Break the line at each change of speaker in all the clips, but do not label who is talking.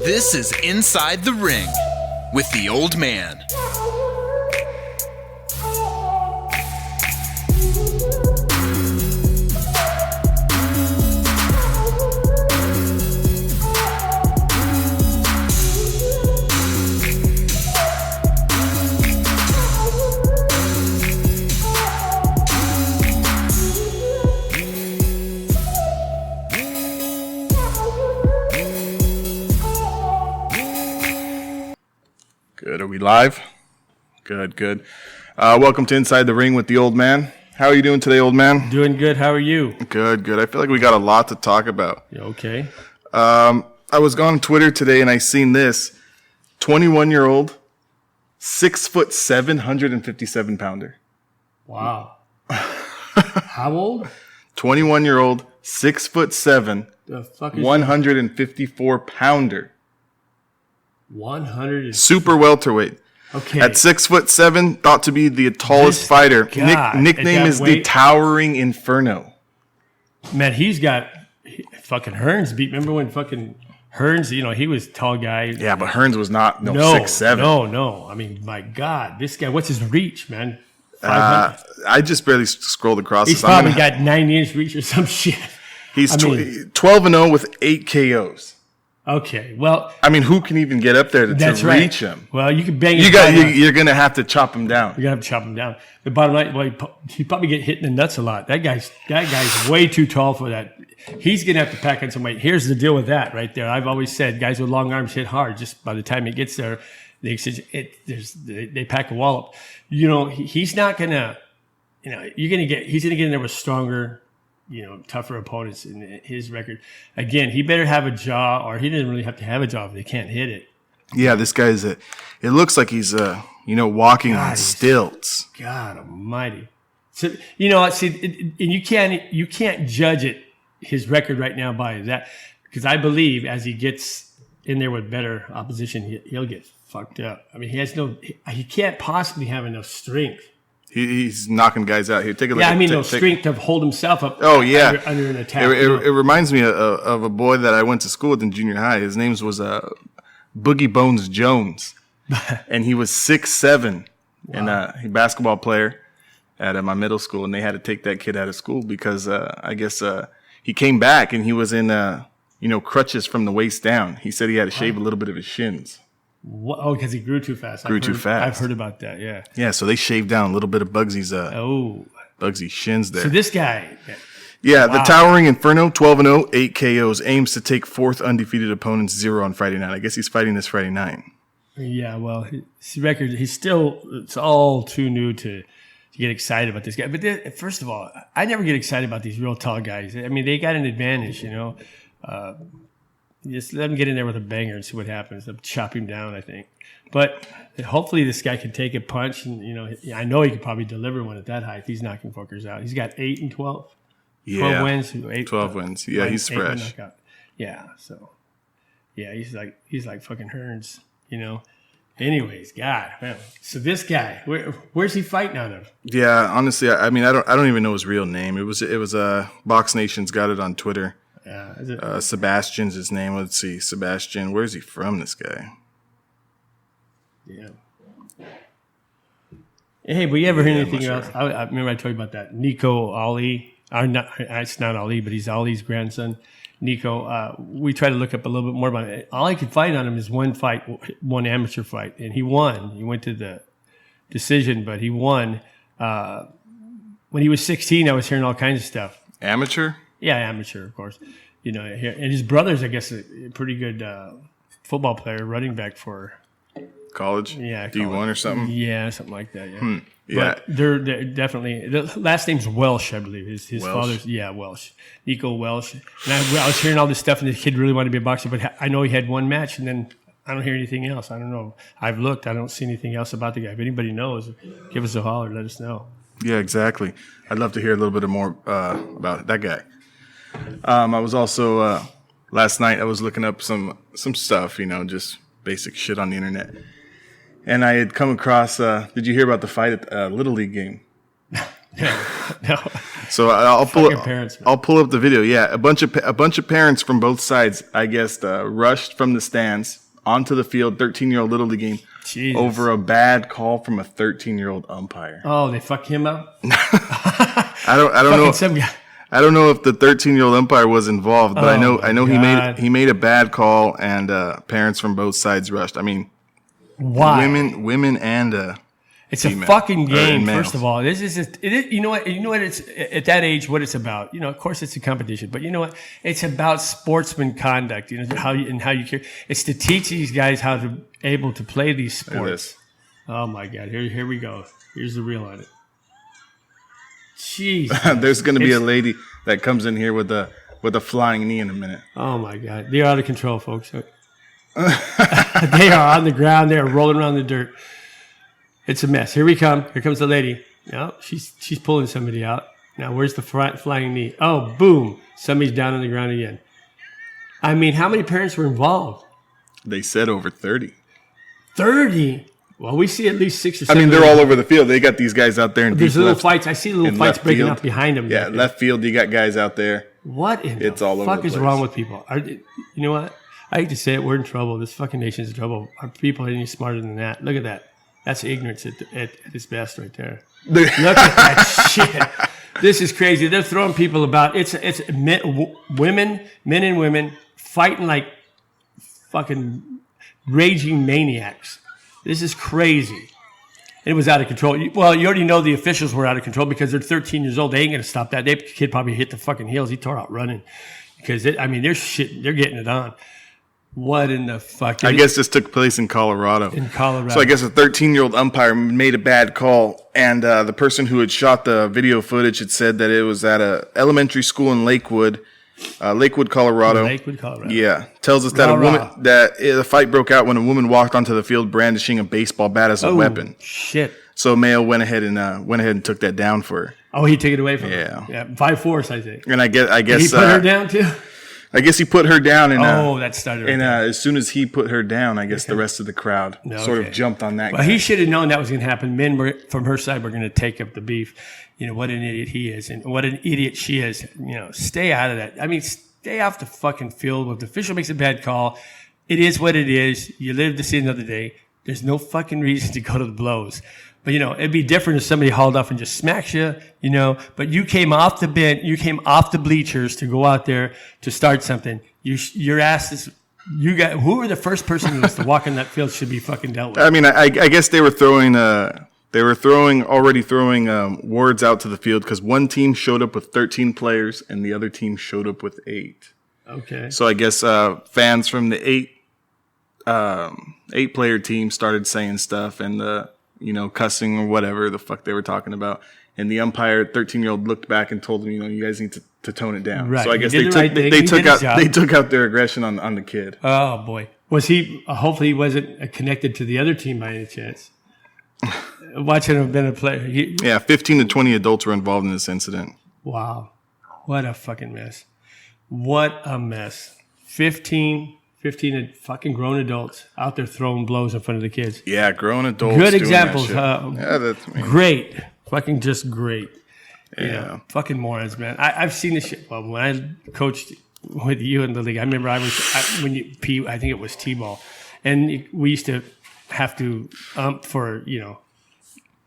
This is Inside the Ring with the Old Man.
Good. Are we live? Good. Welcome to Inside the Ring with the Old Man. How are you doing today, old man?
Doing good. How are you?
Good. I feel like we got a lot to talk about.
Okay.
I was on Twitter today and I seen this 21-year-old, 6'7", 157 pounder.
Wow. How old?
21-year-old, 6'7",
The fuck is
154 pounder.
100?
Super welterweight.
Okay.
At 6'7", thought to be the tallest
This
fighter.
guy
Nickname
at that
is the
weight-
Towering Inferno.
Man, he's got fucking Hearns beat. Remember when fucking Hearns, he was a tall guy.
Yeah, but Hearns was not 6'7".
No. I mean, my God, this guy, what's his reach, man? 500.
I just barely scrolled across
He's
this.
probably got 9-inch reach or some shit.
He's
I mean-
12-0 with 8 KOs.
Okay, well,
I mean, who can even get up there to
that's right.
reach him?
Well, you can bang
You're going to have to chop him down.
You're gonna have to chop him down. The bottom line, well, he probably get hit in the nuts a lot. That guy's way too tall for that. He's gonna have to pack on some weight. Here's the deal with that right there. I've always said guys with long arms hit hard. Just by the time he gets there, they pack a wallop. He's not gonna. He's gonna get in there with stronger, tougher opponents in his record. Again, he better have a jaw, or he doesn't really have to have a jaw if they can't hit it.
Yeah, this guy's it looks like he's walking on stilts.
God Almighty! So and you can't judge his record right now by that, because I believe as he gets in there with better opposition, he'll get fucked up. I mean, he can't possibly have enough strength.
He's knocking guys out here. Take a look.
Yeah, strength to hold himself up.
Oh yeah,
under an attack.
It reminds me of a boy that I went to school with in junior high. His name was Boogie Bones Jones, and he was 6'7", and he basketball player at my middle school. And they had to take that kid out of school because I guess he came back and he was in crutches from the waist down. He said he had to shave a little bit of his shins.
What? Oh, because he grew too fast.
Too fast.
I've heard about that. Yeah.
Yeah, so they shaved down a little bit of Bugsy's shins there.
So this guy.
Yeah, wow. The Towering Inferno, 12-0, 8 KOs, aims to take fourth undefeated opponents 0 on Friday night. I guess he's fighting this Friday night.
Yeah, well, his record, it's all too new to get excited about this guy. But first of all, I never get excited about these real tall guys. I mean, they got an advantage, Just let him get in there with a banger and see what happens. They'll chop him down, I think. But hopefully this guy can take a punch. And, I know he could probably deliver one at that height. He's knocking fuckers out. He's got 8 and 12.
Yeah.
12 wins.
12 wins. Yeah, he's fresh.
Yeah, so. Yeah, he's like fucking Hearns, Anyways, God, man. So this guy, where's he fighting out of?
Yeah, honestly, I mean, I don't even know his real name. It was Box Nation's got it on Twitter.
Yeah,
Sebastian's his name. Let's see, Sebastian. Where's he from? This guy.
Yeah. Hey, but you ever heard anything else? Sure. I remember I told you about that Nico Ali. It's not Ali, but he's Ali's grandson, Nico. We tried to look up a little bit more about it. All I could find on him is one amateur fight, and he won. He went to the decision, but he won. When he was 16, I was hearing all kinds of stuff.
Amateur?
Yeah, amateur, of course. And his brother's, I guess, a pretty good football player, running back for
college.
Yeah,
D1 or something.
Yeah, something like that. Yeah,
yeah.
But they're definitely. The last name's Welsh, I believe. His father's Welsh, Nico Welsh. And I was hearing all this stuff, and the kid really wanted to be a boxer, but I know he had one match, and then I don't hear anything else. I don't know. I've looked. I don't see anything else about the guy. If anybody knows, give us a holler. Let us know.
Yeah, exactly. I'd love to hear a little bit more about that guy. I was also last night. I was looking up some stuff, just basic shit on the internet, and I had come across. Did you hear about the fight at the Little League game?
No.
So I'll pull
parents, man.
I'll pull up the video. Yeah, a bunch of parents from both sides, I guess, rushed from the stands onto the field. 13-year-old Little League game
Jesus.
over a bad call from a 13-year-old umpire.
Oh, they fucked him up.
I don't know.
Some guy.
I don't know if the 13-year-old umpire was involved, but I know
God.
he made a bad call, and parents from both sides rushed. I mean,
Why?
women and
It's
female,
a fucking
or
game.
males.
First of all, this is you know what it's at that age what it's about. You know, of course it's a competition, but you know what? It's about sportsman conduct. You know how you care. It's to teach these guys how to able to play these sports. Oh my God! Here we go. Here's the reel on it. Jeez.
There's going to be a lady that comes in here with a flying knee in a minute.
Oh my God! They're out of control, folks. They are on the ground. They are rolling around the dirt. It's a mess. Here we come. Here comes the lady. No, she's pulling somebody out. Now, where's the flying knee? Oh, boom! Somebody's down on the ground again. I mean, how many parents were involved?
They said over 30.
30. Well, we see at least 6 or 7.
I mean, they're all over the field. They got these guys out there in
There's
deep
little
left,
fights. I see little
in
fights
left
breaking
field.
up behind them.
Yeah, left field. You got guys out there.
What in
It's
the
all over
fuck
the
is
place.
wrong with people? You know what? I hate to say it. We're in trouble. This fucking nation's in trouble. Our people are any smarter than that. Look at that. That's ignorance at its best right there. Look at that shit. This is crazy. They're throwing people about. It's men and women fighting like fucking raging maniacs. This is crazy. It was out of control. Well, you already know the officials were out of control because they're 13 years old. They ain't going to stop that. That kid probably hit the fucking heels. He tore out running because they're getting it on. What in the fuck?
I guess this took place in Colorado.
In Colorado.
So I guess a 13-year-old umpire made a bad call, and the person who had shot the video footage had said that it was at a elementary school in Lakewood, Colorado.
Lakewood, Colorado.
Yeah, tells us that the fight broke out when a woman walked onto the field brandishing a baseball bat as a weapon.
Shit.
So a male went ahead and took that down for her.
Oh, he took it away from her.
Yeah.
Yeah, by force, I think.
And I guess
Did he put her down too?
I guess he put her down, and
that started. Right
and
there.
as soon as he put her down, I guess the rest of the crowd sort of jumped on that.
Well,
guy.
he should have known that was going to happen. Men from her side were going to take up the beef. You know what an idiot he is, and what an idiot she is. You know, stay out of that. I mean, stay off the fucking field. If the official makes a bad call, it is what it is. You live to see another day. There's no fucking reason to go to the blows. But, you know, it'd be different if somebody hauled off and just smacks you, you know. But you came off the bench, you came off the bleachers to go out there to start something. Your ass is, who were the first person who was to walk in that field should be fucking dealt with.
I mean, I guess they were throwing words out to the field because one team showed up with 13 players and the other team showed up with 8.
Okay.
So I guess fans from the 8-player team started saying stuff and cussing or whatever the fuck they were talking about. And the umpire, 13-year-old, looked back and told them, you guys need to tone it down.
Right.
So I guess
He did the right thing.
they
He
took
did his job.
they took out their aggression on the kid.
Oh, boy. Was he, hopefully he wasn't connected to the other team by any chance. Watching him have been a player.
15 to 20 adults were involved in this incident.
Wow. What a fucking mess. What a mess. 15 fucking grown adults out there throwing blows in front of the kids.
Yeah, grown adults.
Good
doing
examples.
that shit.
Great. Fucking just great.
Yeah.
You know, fucking morons, man. I've seen this shit. Well, when I coached with you in the league, I remember I think it was T-ball. And we used to have to for,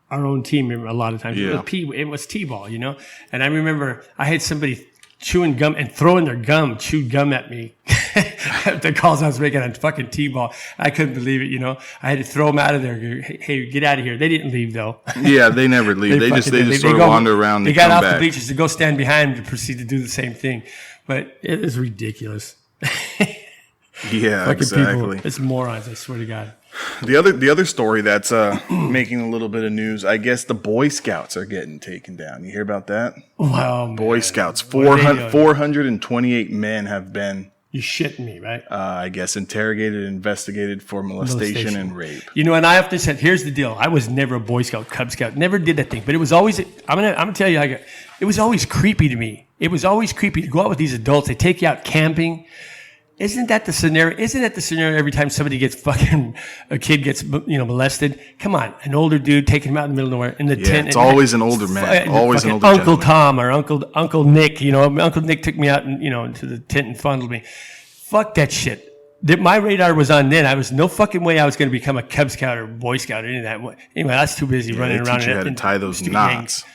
our own team a lot of times.
Yeah.
It was T-ball, And I remember I had somebody chewing gum and throwing their chewed gum at me. The calls I was making on fucking T-ball. I couldn't believe it, I had to throw them out of there. Hey, get out of here. They didn't leave though.
Yeah, they never leave. They just sort of wander around.
They got off the bleachers to go stand behind them to proceed to do the same thing. But it is ridiculous.
Yeah,
fucking
exactly.
People, it's morons, I swear to God.
The other story that's making a little bit of news, I guess the Boy Scouts are getting taken down. You hear about that?
Wow,
Boy Scouts, 428 men have been.
You're shitting me, right?
I guess interrogated and investigated for molestation and rape.
And I often said, here's the deal. I was never a Boy Scout, Cub Scout, never did that thing. But it was always, I'm gonna tell you, it was always creepy to me. It was always creepy to go out with these adults. They take you out camping. Isn't that the scenario? Isn't that the scenario every time somebody gets a kid gets, molested? Come on, an older dude taking him out in the middle of nowhere in the tent.
It's always an older man. Always an older
Uncle
gentleman.
Tom or Uncle Nick. Uncle Nick took me out and, into the tent and fondled me. Fuck that shit. My radar was on then. I was no fucking way I was going to become a Cub Scout or Boy Scout or any of that. Anyway, I was too busy running around.
Teach you how to tie those knots.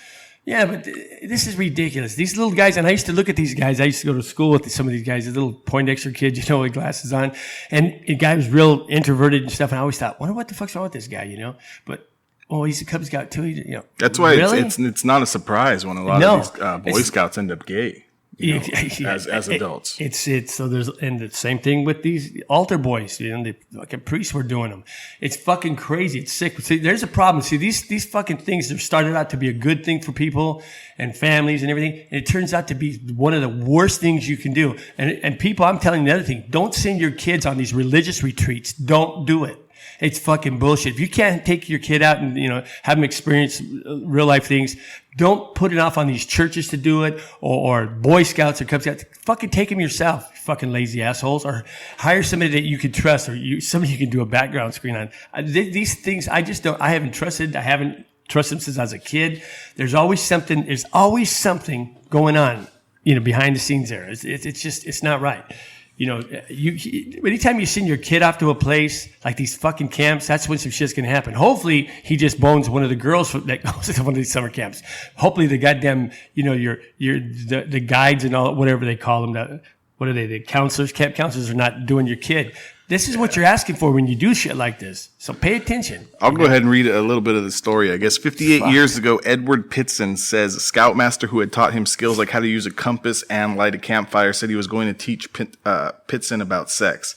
Yeah, but this is ridiculous. These little guys, and I used to look at these guys. I used to go to school with some of these guys, the little Poindexter kids, with glasses on. And the guy was real introverted and stuff. And I always thought, wonder what the fuck's wrong with this guy, But, he's a Cub Scout too.
That's why
really?
it's not a surprise when a lot of these Boy Scouts end up gay. As adults. So there's, and the same thing with these altar boys, the fucking priests were doing them. It's fucking crazy. It's sick. See, there's a problem. See, these fucking things, they're started out to be a good thing for people and families and everything. And it turns out to be one of the worst things you can do. And people, I'm telling you the other thing, don't send your kids on these religious retreats. Don't do it. It's fucking bullshit. If you can't take your kid out and, have them experience real life things, don't put it off on these churches to do it or Boy Scouts or Cub Scouts. Fucking take them yourself, you fucking lazy assholes, or hire somebody that you can trust or somebody you can do a background screen on. These things, I haven't trusted them since I was a kid. There's always something going on, behind the scenes there. It's not right. Anytime you send your kid off to a place like these fucking camps, that's when some shit's gonna happen. Hopefully, he just bones one of the girls that goes to one of these summer camps. Hopefully, the goddamn, the guides and all, whatever they call them, what are they? The counselors, camp counselors are not doing your kid. This is what you're asking for when you do shit like this. So pay attention. I'll go ahead and read a little bit of the story. I guess 58 years ago, Edward Pitson says a scoutmaster who had taught him skills like how to use a compass and light a campfire said he was going to teach Pitson about sex.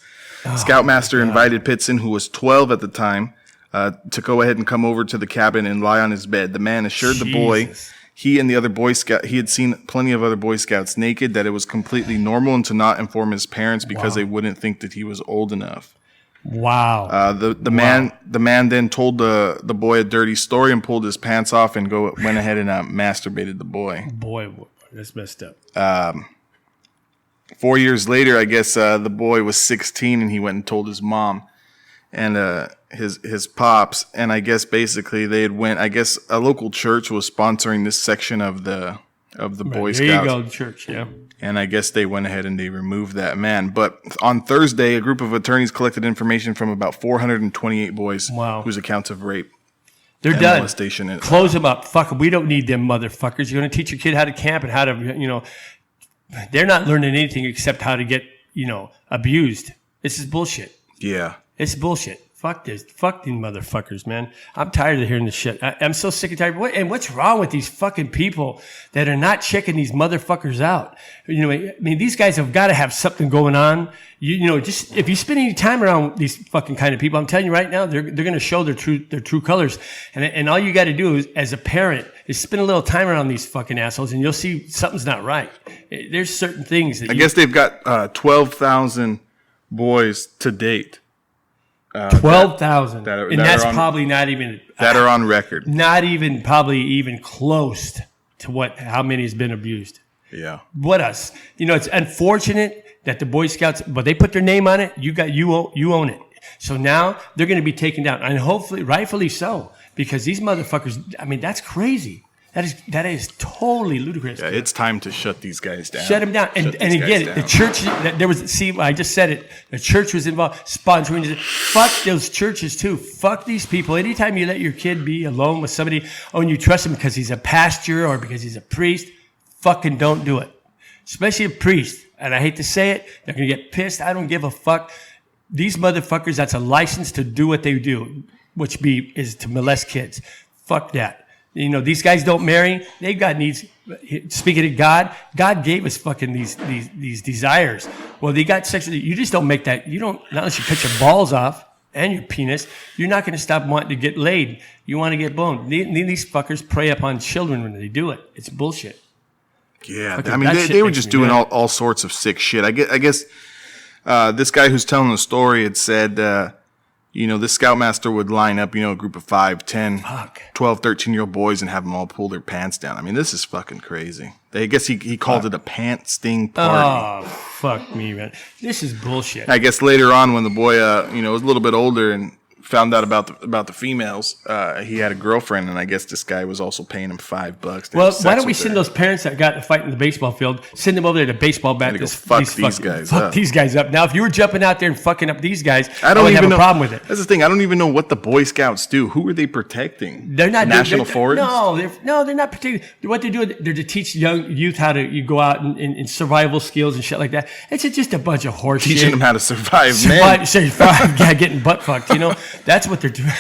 Scoutmaster invited Pitson, who was 12 at the time, to go ahead and come over to the cabin and lie on his bed. The man assured the boy he and the other Boy Scout, he had seen plenty of other Boy Scouts naked, that it was completely normal and to not inform his parents because they wouldn't think that he was old enough.
Wow.
The man then told the boy a dirty story and pulled his pants off and went ahead and masturbated the boy.
Boy, that's messed up.
4 years later, I guess the boy was 16 and he went and told his mom and his pops, and I guess basically they had went. I guess a local church was sponsoring this section of the Boy Scouts.
There you go, church, yeah.
And I guess they went ahead and they removed that man. But on Thursday, a group of attorneys collected information from about 428 boys whose accounts of rape.
They're done.
Molestation.
Close them up. Fuck them. We don't need them motherfuckers. You're going to teach your kid how to camp and how to, they're not learning anything except how to get, abused. This is bullshit.
Yeah.
It's bullshit. Fuck this. Fuck these motherfuckers, man. I'm tired of hearing this shit. I'm so sick and tired. And what's wrong with these fucking people that are not checking these motherfuckers out? These guys have got to have something going on. Just if you spend any time around these fucking kind of people, I'm telling you right now, they're going to show their true colors. And all you got to do is, as a parent, is spend a little time around these fucking assholes, and you'll see something's not right. There's certain things that
I guess they've got 12,000 boys to date.
12,000, and that's probably not even
that are on record.
Not even probably even close to how many has been abused.
Yeah.
What else? It's unfortunate that the Boy Scouts, but they put their name on it. You own it. So now they're going to be taken down, and hopefully, rightfully so, because these motherfuckers. That's crazy. That is totally ludicrous.
Yeah, it's time to shut these guys down.
Shut them down. And again, the church, I just said it. The church was involved, sponsoring. Fuck those churches too. Fuck these people. Anytime you let your kid be alone with somebody, and you trust him because he's a pastor or because he's a priest, fucking don't do it. Especially a priest. And I hate to say it, they're going to get pissed. I don't give a fuck. These motherfuckers, that's a license to do what they do, which is to molest kids. Fuck that. These guys don't marry. They've got needs. Speaking of God, God gave us fucking these desires. Well, they got sexual. You just don't make that. Not unless you cut your balls off and your penis. You're not going to stop wanting to get laid. You want to get boned. These fuckers prey upon children when they do it. It's bullshit.
Yeah, they were just doing all sorts of sick shit. I guess this guy who's telling the story had said this scoutmaster would line up, a group of 5, 10,
Fuck.
12, 13-year-old boys and have them all pull their pants down. I mean, this is fucking crazy. I guess he called it a pant sting party.
Oh, fuck me, man. This is bullshit.
I guess later on when the boy, was a little bit older and found out about the females, he had a girlfriend, and I guess this guy was also paying him $5. to
Well,
have sex
why don't we
with
send
her.
those parents that got in a fight in the baseball field, send them over there to baseball bat?
Gotta go
this-
fuck
these
these
fucking-
guys
fuck
up.
these guys up. Now, if you were jumping out there and fucking up these guys,
I don't
would
even
have
know.
a problem with it.
That's the thing. I don't even know what the Boy Scouts do. Who are they protecting?
They're not
National
they're,
Forests.
No, they're not protecting. What they're doing, they're to teach young youth how to you go out in survival skills and shit like that. It's just a bunch of horse
Teaching
shit.
them how to survive, man.
Survive, yeah, getting butt fucked. That's what they're doing.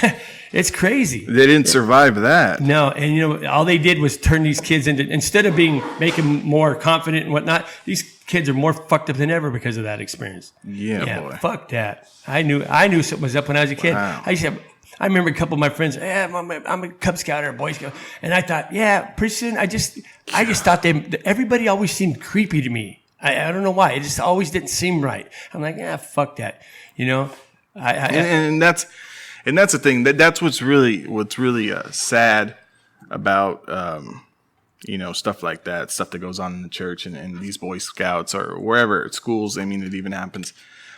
It's crazy.
They didn't survive that.
No, and all they did was turn these kids into, instead of make them more confident and whatnot, these kids are more fucked up than ever because of that experience.
Yeah, boy.
Fuck that. I knew something was up when I was a kid.
Wow.
I remember a couple of my friends, I'm a Cub Scout or a Boy Scout, and I thought, pretty soon I just thought everybody always seemed creepy to me. I don't know why. It just always didn't seem right. I'm like, fuck that.
And that's the thing. That's what's really sad about stuff like that, stuff that goes on in the church and these Boy Scouts or wherever at schools. I mean, it even happens.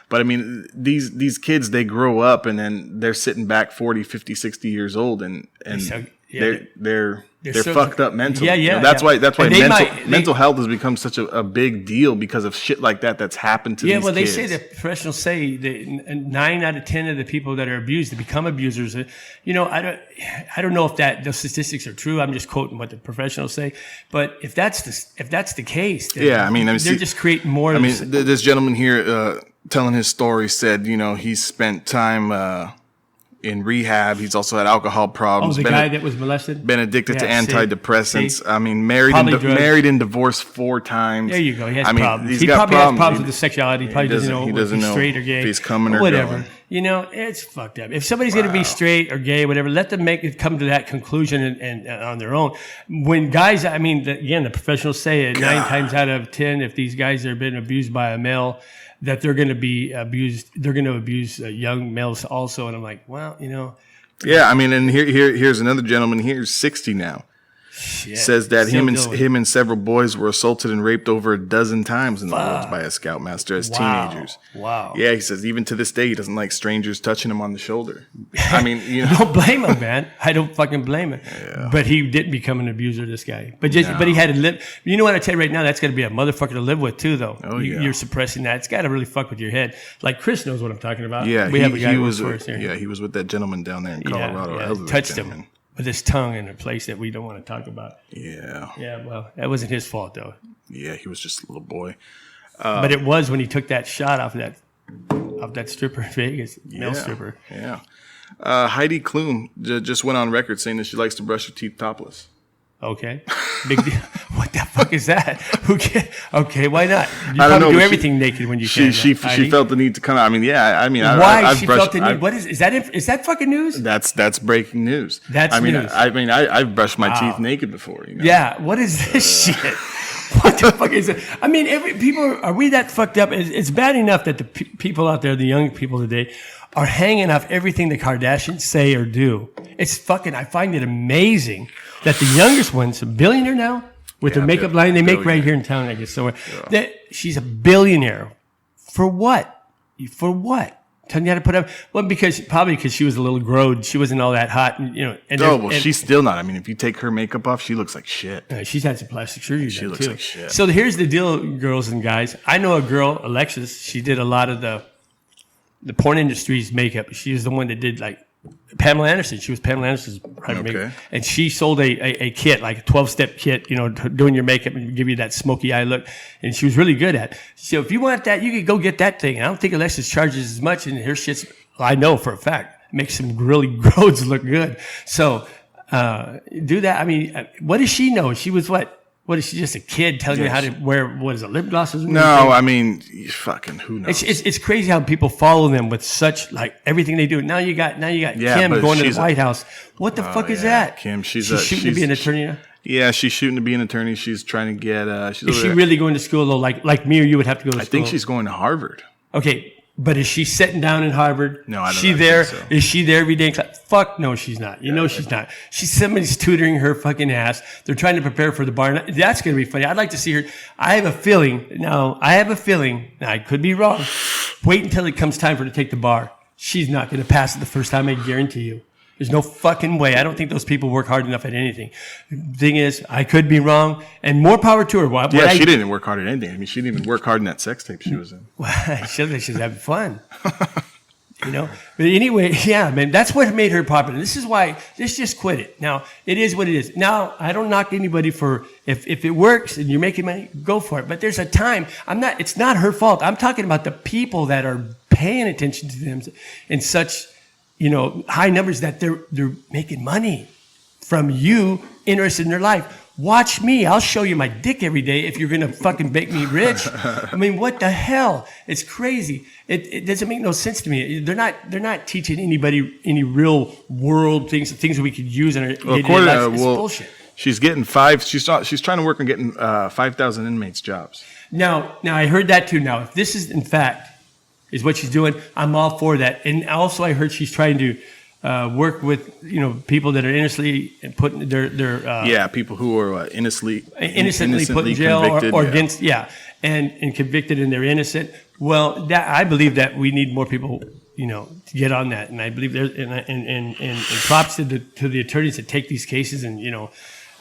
But I mean, these kids, they grow up and then they're sitting back 40, 50, 60 years old and they're
so-
fucked up mentally.
Yeah,
That's why
And
mental health has become such a big deal because of shit like that's happened to these kids.
they say that professionals say that 9 out of 10 of the people that are abused, that become abusers. I don't know if those statistics are true. I'm just quoting what the professionals say. But if that's the case, then they're just creating more.
This gentleman here telling his story said, he's spent time in rehab. He's also had alcohol problems.
the guy that was molested?
Been addicted to antidepressants.
See?
I mean, married and divorced 4 times.
There you go. He has problems.
He
probably
got
has problems with his sexuality. He probably doesn't know if he's straight or gay.
If he's coming or
whatever.
going.
It's fucked up. If somebody's going to be straight or gay, whatever, let them come to that conclusion and on their own. When guys, the professionals say it 9 times out of 10, if these guys are being abused by a male, that they're going to be abused. They're going to abuse young males also. And I'm like, well,
Yeah, and here's another gentleman here, 60 now.
Shit.
Says that
Still
him and several boys were assaulted and raped over a dozen times in the woods by a scoutmaster as teenagers.
Wow.
Yeah, he says even to this day he doesn't like strangers touching him on the shoulder.
Don't blame him, man. I don't fucking blame him. Yeah. But he didn't become an abuser, this guy. But he had to live. You know what I tell you right now? That's got to be a motherfucker to live with too, though.
Oh, yeah.
You're suppressing that. It's got to really fuck with your head. Like Chris knows what I'm talking about.
Yeah,
we have a guy
he
who
was.
works for us here.
Yeah, he was with that gentleman down there in Colorado.
Yeah. Touched him with his tongue in a place that we don't want to talk about.
Yeah.
Yeah, well, that wasn't his fault though.
Yeah, he was just a little boy.
But it was when he took that shot off that stripper in Vegas, male stripper.
Yeah. Heidi Klum just went on record saying that she likes to brush her teeth topless.
Okay. Big deal. What the fuck is that? Who can? Okay, why not? You
I don't know,
do
but
everything naked when you can.
She felt the need to come out.
Why
I've
she
brushed,
felt the need? What is that fucking news?
That's breaking news.
That's news.
I've brushed my teeth naked before.
Yeah. What is this shit? What the fuck is it? Are we that fucked up? It's bad enough that the people out there, the young people today, are hanging off everything the Kardashians say or do. It's fucking. I find it amazing that the youngest one's a billionaire now with their makeup line they make right here in town, I guess somewhere. Yeah. That she's a billionaire. For what? For what? Telling you how to put up. Well, because she was a little growed. She wasn't all that hot,
she's still not. If you take her makeup off, she looks like shit.
She's had some plastic surgery.
She looks like shit.
So here's the deal, girls and guys. I know a girl, Alexis. She did a lot of the porn industry's makeup. She was the one that did Pamela Anderson. She was Pamela Anderson's private makeup. And she sold a kit, like a 12-step kit, doing your makeup and give you that smoky eye look. And she was really good at it. So if you want that, you could go get that thing. I don't think Alexis charges as much, and her shit's, I know for a fact, makes some really growths look good. So do that. What does she know? She was what? What is she, just a kid telling you how to wear, what is it, lip glosses?
No, fucking who knows?
It's crazy how people follow them with such, everything they do. Now you got Kim going to the White House. What the fuck is that?
Kim, she's
shooting to be an attorney now?
Yeah, she's shooting to be an attorney. She's trying to get,
is she really going to school though? Like me or you would have to go to school?
I think she's going to Harvard.
Okay. But is she sitting down in Harvard?
No, I don't
She
think
there?
so.
Is she there every day in class? Fuck no, she's not. You know she's not. Somebody's tutoring her fucking ass. They're trying to prepare for the bar. That's going to be funny. I'd like to see her. I have a feeling. Now, I could be wrong. Wait until it comes time for her to take the bar. She's not going to pass it the first time, I guarantee you. There's no fucking way. I don't think those people work hard enough at anything. The thing is, I could be wrong, and more power to her.
She didn't work hard at anything. I mean, she didn't even work hard in that sex tape she was in.
She's having fun. You know? But anyway, yeah, man, that's what made her popular. This is why, just quit it. Now, it is what it is. Now, I don't knock anybody for, if it works and you're making money, go for it. But there's a time, it's not her fault. I'm talking about the people that are paying attention to them in such, high numbers that they're making money from you interested in their life. Watch me. I'll show you my dick every day if you're going to fucking make me rich. I mean, what the hell? It's crazy. It doesn't make no sense to me. They're not teaching anybody any real world things that we could use in our day-to-day life. It's bullshit.
She's getting she's trying to work on getting 5,000 inmates jobs.
Now I heard that too. Now, if this is in fact is what she's doing, I'm all for that. And also I heard she's trying to work with people that are innocently put in their
people who are innocently
put in jail or against and convicted and they're innocent. Well, that I believe that we need more people to get on that, and I believe there's and props to the attorneys that take these cases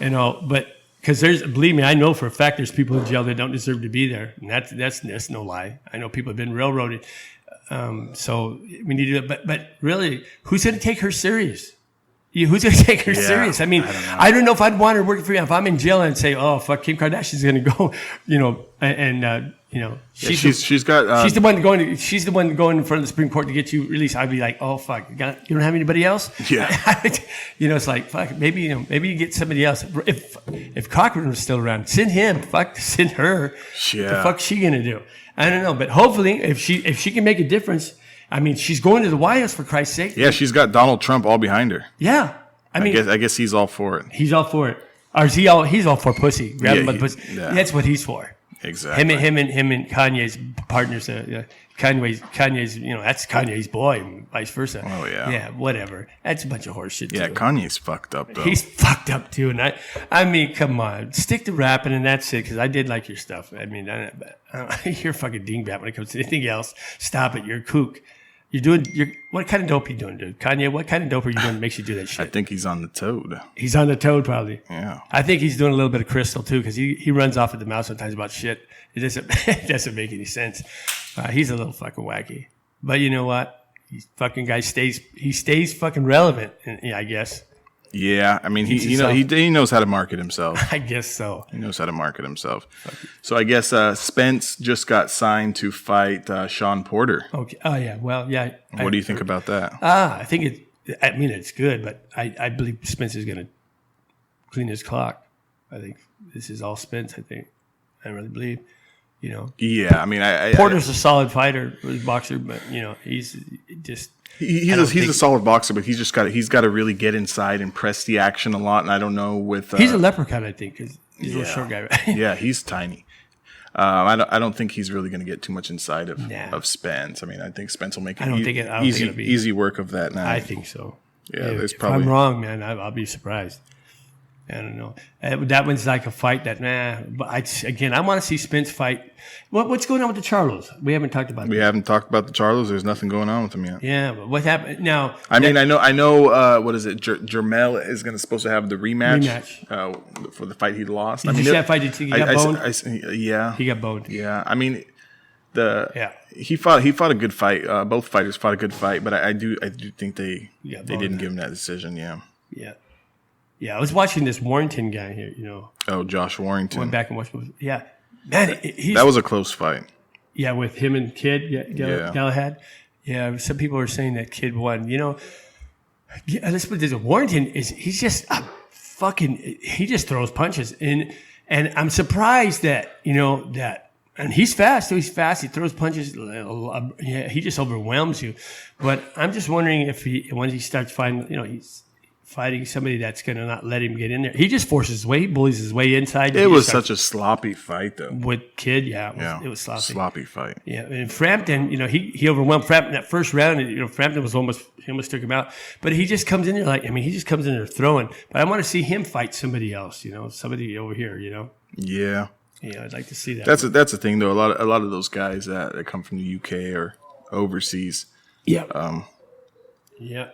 but because believe me, I know for a fact there's people in jail that don't deserve to be there, and that's no lie. I know people have been railroaded. So we need to do it. But really, who's going to take her serious? Who's going to take her serious? I mean, I don't know if I'd want her working for me. If I'm in jail and say, oh, fuck, Kim Kardashian's going to go, she's the one going in front of the Supreme Court to get you released. I'd be like, oh, fuck, you don't have anybody else?
Yeah.
It's like, fuck, maybe you get somebody else. If Cochran was still around, send him. Fuck, send her.
Yeah.
What the fuck's she going to do? I don't know, but hopefully, if she can make a difference, I mean, she's going to the White House for Christ's sake.
Yeah, she's got Donald Trump all behind her.
Yeah,
I guess he's all for it.
He's all for it. Or is he all? He's all for pussy. Grab him by the pussy.
Yeah.
That's what he's for.
Exactly.
Him and Kanye's partners. Kanye's. That's Kanye's boy, and vice versa.
Oh yeah.
Yeah, whatever. That's a bunch of horse shit.
Yeah,
too.
Kanye's fucked up though.
He's fucked up too, and I mean, come on, stick to rapping, and that's it. Because I did like your stuff. I mean, you're a fucking dingbat when it comes to anything else. Stop it. You're a kook. What kind of dope are you doing, dude? Kanye, what kind of dope are you doing that makes you do that shit?
I think he's on the toad.
He's on the toad, probably.
Yeah.
I think he's doing a little bit of crystal, too, because he runs off at the mouth sometimes about shit. It doesn't make any sense. He's a little fucking wacky. But you know what? He fucking guy stays fucking relevant, I guess.
Yeah, I mean, he knows how to market himself.
I guess so.
He knows how to market himself. So I guess Spence just got signed to fight Sean Porter.
Okay. Oh yeah. Well, yeah.
What do you think about that?
I think it's good, but I believe Spence is going to clean his clock. I think this is all Spence. I really believe.
Yeah, I mean,
Porter's a solid fighter, boxer, but he's just.
He's a solid boxer, but he's got to really get inside and press the action a lot. And I don't know with
he's a leprechaun, I think, because he's a little short guy. Right?
Yeah, he's tiny. I don't think he's really going to get too much inside of Spence. I mean, I think Spence will make easy work of that now.
I think so.
Yeah,
if I'm wrong, man, I'll be surprised. I don't know. That one's like a fight that, But I want to see Spence fight. What's going on with the Charlos? We haven't talked about.
We haven't talked about the Charlos. There's nothing going on with them yet.
Yeah, but what happened now?
I know. What is it? Jermel is supposed to have the rematch for the fight he lost.
Did you see that fight? Did he got boned?
Yeah,
he got boned.
Yeah, I mean, he fought a good fight. Both fighters fought a good fight, but I do think they didn't give him that decision. Yeah.
Yeah. Yeah, I was watching this Warrington guy here,
Oh, Josh Warrington.
Went back and watched. Yeah, man,
that was a close fight.
Yeah, with him and Kid Galahad. Yeah, some people are saying that Kid won. Let's put this: Warrington he's just a fucking. He just throws punches, and I'm surprised that and he's fast. So he's fast. He throws punches. Yeah, he just overwhelms you. But I'm just wondering if once he starts fighting, he's fighting somebody that's going to not let him get in there. He just forces his way. He bullies his way inside.
It was such a sloppy fight, though.
With Kid, it was sloppy.
Sloppy fight.
Yeah, and Frampton, he overwhelmed Frampton that first round. And, Frampton he almost took him out. But he just comes in there he just comes in there throwing. But I want to see him fight somebody else, somebody over here,
Yeah.
Yeah, I'd like to see that.
That's the thing, though. A lot of those guys that come from the UK or overseas.
Yeah. Yeah.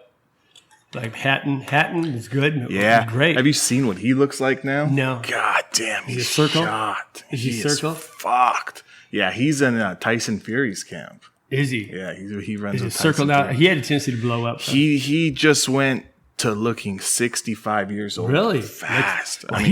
Like Hatton is good.
Yeah,
great.
Have you seen what he looks like now?
No.
God damn, he's
circle?
shot.
Is he circle?
Fucked. Yeah, he's in Tyson Fury's camp.
Is he?
Yeah, he runs.
Is
with
it circle now?
Fury.
He had a tendency to blow up. So.
He just went to looking 65 years old.
Really
fast.
Well, he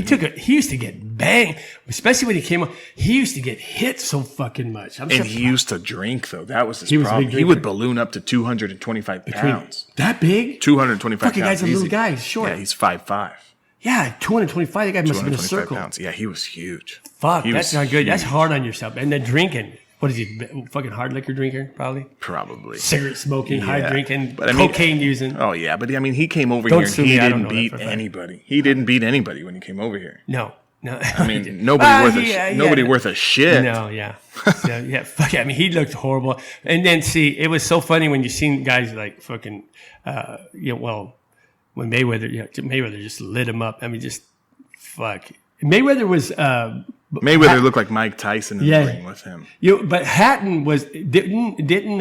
used to get banged, especially when he came on. He used to get hit so fucking much.
He used to drink though. That was his
was a
problem.
big
He would balloon up to 225 pounds.
That big?
225
fucking
pounds.
guy's a little guy. He's short.
Yeah, he's 5'5".
Yeah, 225. That guy must have been a circle.
Pounds. Yeah, he was huge.
Fuck, that's not good.
Huge.
That's hard on yourself. And then drinking. What is he? Fucking hard liquor drinker, probably.
Probably.
Cigarette smoking, high drinking,
but
cocaine using.
Oh yeah, but he came over here and he didn't beat
that
anybody. He didn't beat anybody when he came over here.
No.
I mean, nobody worth a shit.
No, yeah. Fuck it. I mean, he looked horrible. And then it was so funny when you seen guys like fucking, when Mayweather just lit him up. I mean, just fuck. Mayweather was.
Mayweather looked like Mike Tyson in the ring with him.
But Hatton didn't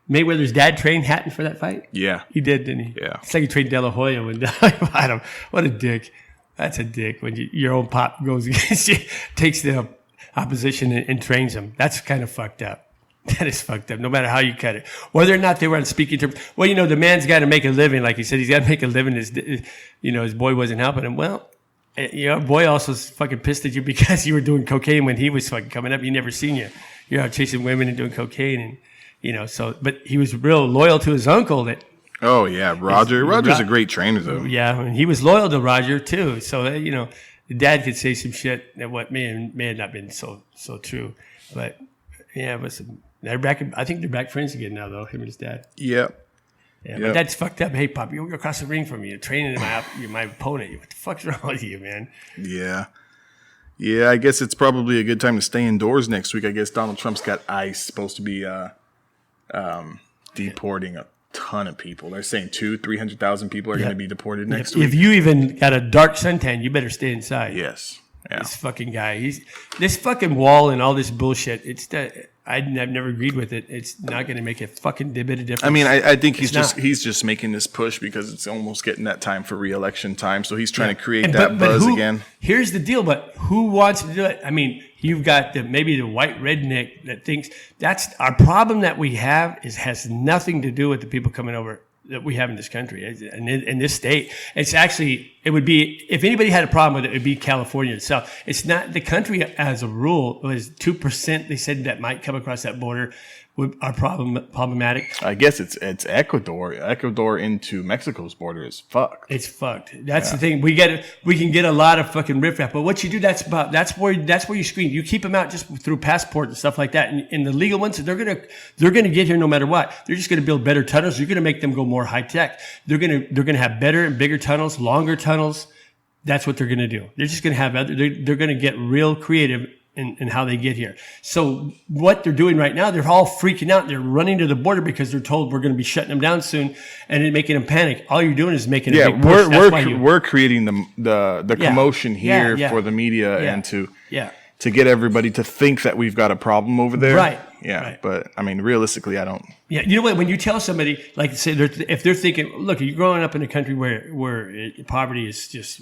Mayweather's dad train Hatton for that fight?
Yeah,
he did, didn't he?
Yeah,
it's like he trained De La Hoya when fought him. What a dick! That's a dick when your own pop goes against you, takes the opposition and trains them. That's kind of fucked up. That is fucked up. No matter how you cut it, whether or not they were on speaking terms. Well, the man's got to make a living. Like he said, he's got to make a living. His boy wasn't helping him. Well. Your boy also was fucking pissed at you because you were doing cocaine when he was fucking coming up. He never seen you. You're out chasing women and doing cocaine, and but he was real loyal to his uncle.
Oh yeah, Roger. Roger's a great trainer though.
Yeah, and he was loyal to Roger too. So the dad could say some shit that what may have not been so true, but yeah, they're back. I think they're back friends again now though. Him and his dad.
Yeah.
Yeah, but that's fucked up. Hey, Pop, you're across the ring from me. You're training my opponent. What the fuck's wrong with you, man?
Yeah. Yeah, I guess it's probably a good time to stay indoors next week. I guess Donald Trump's got ICE supposed to be deporting a ton of people. They're saying 300,000 people are going to be deported next week.
If you even got a dark suntan, you better stay inside.
Yes. Yeah.
This fucking guy. This fucking wall and all this bullshit. I've never agreed with it. It's not going to make a fucking bit of difference.
I mean, I think he's just making this push because it's almost getting that time for re-election time. So he's trying to create that buzz again.
Here's the deal, but who wants to do it? I mean, you've got maybe the white redneck that thinks that's our problem that we have has nothing to do with the people coming over that we have in this country and in this state. It would be, if anybody had a problem with it, it would be California itself. It's not the country as a rule. It was 2%. They said that might come across that border are problematic.
I guess it's Ecuador. Ecuador into Mexico's border is fucked.
It's fucked. That's the thing. We can get a lot of fucking riffraff, but what you do, that's where you screen. You keep them out just through passport and stuff like that. And the legal ones, they're gonna get here no matter what. They're just gonna build better tunnels. You're gonna make them go more high tech. They're gonna have better and bigger tunnels, longer tunnels. That's what they're gonna do. They're just gonna have they're gonna get real creative in how they get here. So what they're doing right now, they're all freaking out. They're running to the border because they're told we're going to be shutting them down soon, and it making them panic. All you're doing is making a big push.
We're creating the commotion here for the media and to get everybody to think that we've got a problem over there.
Right.
Yeah.
Right.
But I mean, realistically, I don't.
Yeah. You know what? When you tell somebody, like say, if they're thinking, look, you're growing up in a country where poverty is just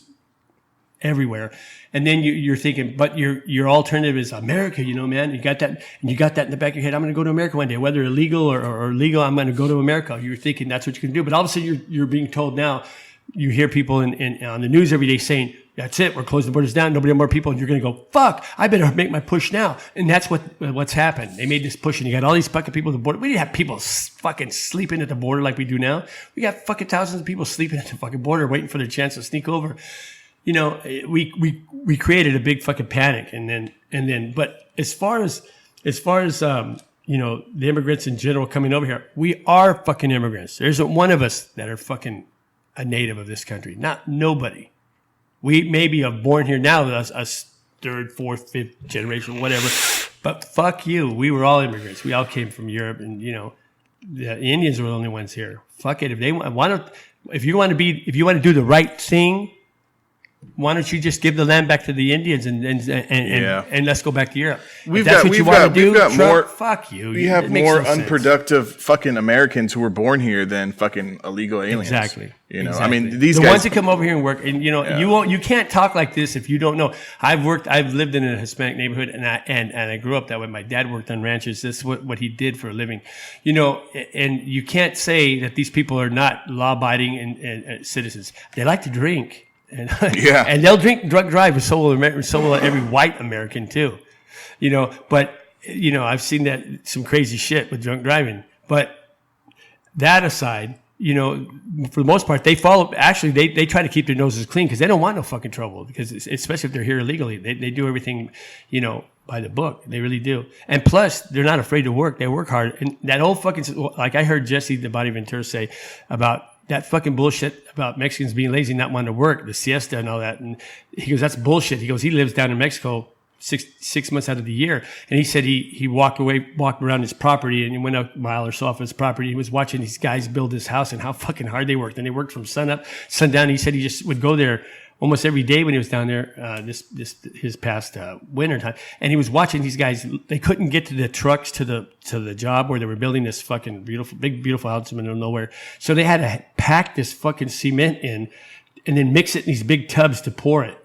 everywhere, and then you're thinking, but your alternative is America, man. You got that in the back of your head. I'm going to go to America one day, whether illegal or legal. I'm going to go to America. You're thinking that's what you can do, but all of a sudden you're being told now. You hear people on the news every day saying, "That's it. We're closing the borders down. Nobody more people." And you're going to go, "Fuck! I better make my push now." And that's what's happened. They made this push, and you got all these fucking people at the border. We didn't have people fucking sleeping at the border like we do now. We got fucking thousands of people sleeping at the fucking border, waiting for their chance to sneak over. We created a big fucking panic, and then, but as far as the immigrants in general coming over here, we are fucking immigrants. There isn't one of us that are fucking a native of this country. Not nobody. We maybe are born here now, us third, fourth, fifth generation, whatever. But fuck you. We were all immigrants. We all came from Europe, and the Indians were the only ones here. Fuck it. If they want to, if you want to do the right thing, why don't you just give the land back to the Indians and let's go back to Europe?
We've got more.
Fuck you.
We have more unproductive fucking Americans who were born here than fucking illegal aliens.
Exactly.
I mean, these guys,
ones that come over here and work, and you can't talk like this if you don't know. I've lived in a Hispanic neighborhood, and I grew up that way. My dad worked on ranches. This is what he did for a living, and you can't say that these people are not law-abiding and citizens. They like to drink. And, and they'll drunk drive, so will every white American too, But I've seen that some crazy shit with drunk driving. But that aside, for the most part, they follow. Actually, they try to keep their noses clean because they don't want no fucking trouble. Because especially if they're here illegally, they do everything, by the book. They really do. And plus, they're not afraid to work. They work hard. And that whole fucking, like I heard Jesse the Body Ventura say about that fucking bullshit about Mexicans being lazy, not wanting to work, the siesta and all that. And he goes, that's bullshit. He goes, he lives down in Mexico six months out of the year. And he said he walked around his property and he went a mile or so off his property. He was watching these guys build his house and how fucking hard they worked. And they worked from sun up, sundown. He said he just would go there almost every day when he was down there, his past winter time. And he was watching these guys. They couldn't get to the trucks to the job where they were building this fucking beautiful house in the middle of nowhere. So they had to pack this fucking cement in and then mix it in these big tubs to pour it,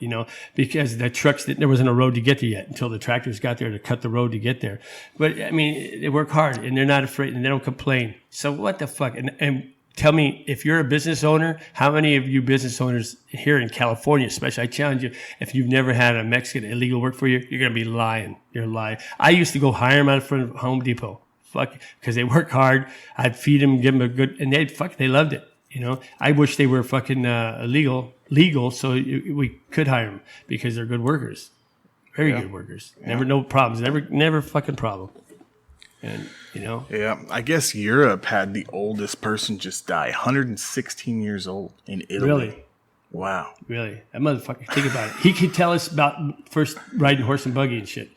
because the trucks, there wasn't a road to get there yet until the tractors got there to cut the road to get there. But I mean, they work hard and they're not afraid and they don't complain. So what the fuck? And tell me, if you're a business owner, how many of you business owners here in California, especially, I challenge you, if you've never had a Mexican illegal work for you, you're going to be lying. You're lying. I used to go hire them out in front of Home Depot. Fuck, because they work hard. I'd feed them, give them a good, and they loved it. I wish they were fucking legal, so we could hire them because they're good workers. Very good workers. Never no problems. Never fucking problem. And,
Yeah, I guess Europe had the oldest person just die, 116 years old in Italy.
Really?
Wow.
Really? That motherfucker, think about it. He could tell us about first riding horse and buggy and shit.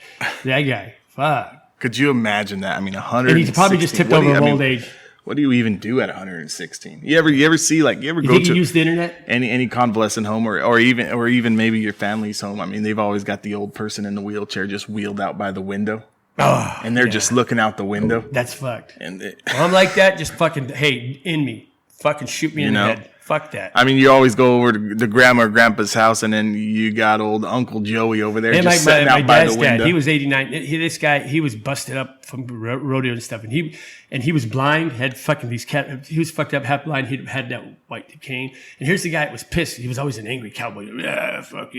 That guy. Fuck.
Could you imagine that? I mean, 116.
And he probably just tipped over of old age.
What do you even do at 116? You ever see you go to
use the internet?
Any convalescent home or even maybe your family's home? I mean, they've always got the old person in the wheelchair just wheeled out by the window.
Oh,
and they're just looking out the window.
That's fucked.
And
I'm like that. Just fucking, hey, in me. Fucking shoot me in the head. Fuck that.
I mean, you always go over to grandma or grandpa's house, and then you got old Uncle Joey over there just sitting out by the window.
Dad, he was 89. This guy, he was busted up from rodeo and stuff, and he was blind. Had fucking he was fucked up, half blind. He had that white cane. And here's the guy that was pissed. He was always an angry cowboy. Fuck,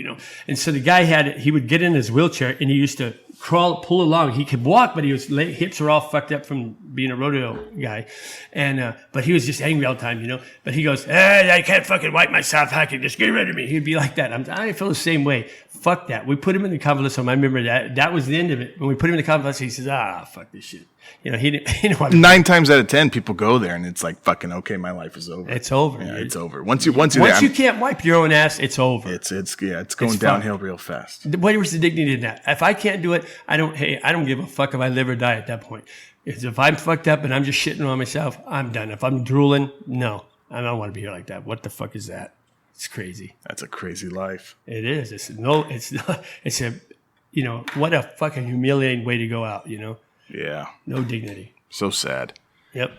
And so the guy he would get in his wheelchair, and he used to pull along. He could walk, but hips were all fucked up from being a rodeo guy. And but he was just angry all the time, But he goes, I can't fucking wipe myself. I can just get rid of me. He'd be like that. I feel the same way. Fuck that. We put him in the convalescent home. I remember that was the end of it. When we put him in the convalescent, he says, fuck this shit. He didn't want to.
9 times out of 10, people go there and it's like, fucking, okay, my life is over.
It's over.
Yeah, it's over. Once you
can't wipe your own ass, it's over.
It's going downhill real fast.
Where's the dignity in that? If I can't do it, I don't give a fuck if I live or die at that point. If I'm fucked up and I'm just shitting on myself, I'm done. If I'm drooling, no, I don't want to be here like that. What the fuck is that? It's crazy.
That's a crazy life.
It is. It's not. It's a, what a fucking humiliating way to go out.
Yeah.
No dignity.
So sad.
Yep.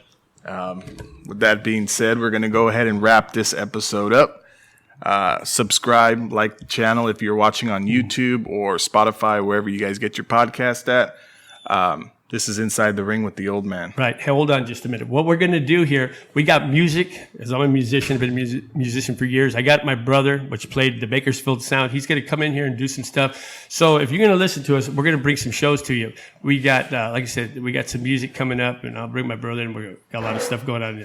With that being said, we're going to go ahead and wrap this episode up. Subscribe, like the channel if you're watching on YouTube or Spotify, wherever you guys get your podcast at. This is Inside the Ring with the Old Man.
Right. Hey, hold on just a minute. What we're going to do here, we got music. As I'm a musician, I've been a musician for years. I got my brother, which played the Bakersfield Sound. He's going to come in here and do some stuff. So if you're going to listen to us, we're going to bring some shows to you. We got, like I said, we got some music coming up, and I'll bring my brother in. We've got a lot of stuff going on.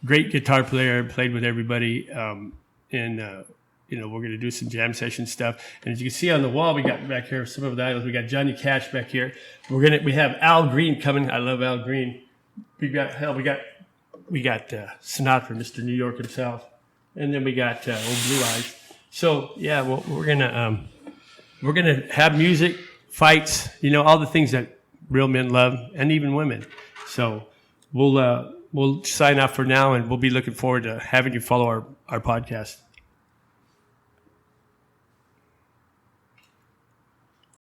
Great guitar player, played with everybody. We're going to do some jam session stuff. And as you can see on the wall, we got back here some of the idols. We got Johnny Cash back here. We have Al Green coming. I love Al Green. We got Sinatra, Mr. New York himself. and then we got old Blue Eyes. So yeah, well, we're gonna have music, fights, all the things that real men love, and even women. So we'll sign off for now, and we'll be looking forward to having you follow our podcast.